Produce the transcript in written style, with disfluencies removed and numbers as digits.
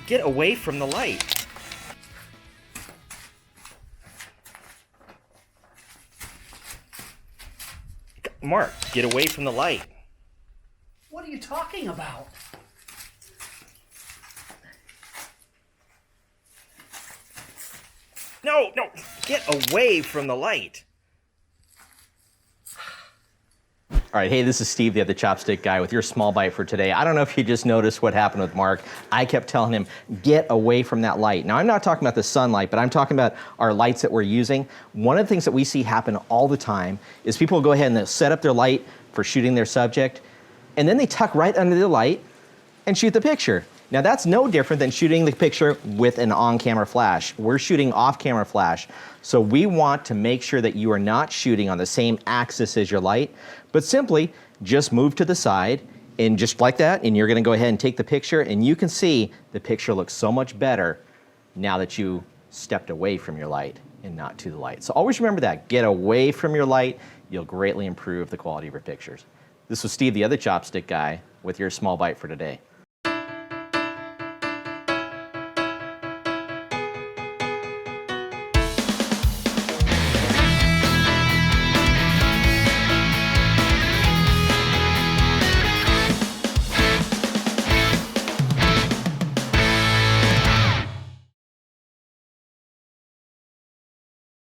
Get away from the light. Mark, get away from the light. What are you talking about? No, no, get away from the light. All right, hey, this is Steve, the other chopstick guy, with your small bite for today. I don't know if you just noticed what happened with Mark. I kept telling him, get away from that light. Now, I'm not talking about the sunlight, but I'm talking about our lights that we're using. One of the things that we see happen all the time is people will go ahead and they'll set up their light for shooting their subject, and then they tuck right under the light and shoot the picture. Now, that's no different than shooting the picture with an on-camera flash. We're shooting off-camera flash. So we want to make sure that you are not shooting on the same axis as your light, but simply just move to the side and just like that, and you're gonna go ahead and take the picture, and you can see the picture looks so much better now that you stepped away from your light and not to the light. So always remember that, get away from your light, you'll greatly improve the quality of your pictures. This was Steve, the other chopstick guy, with your small bite for today.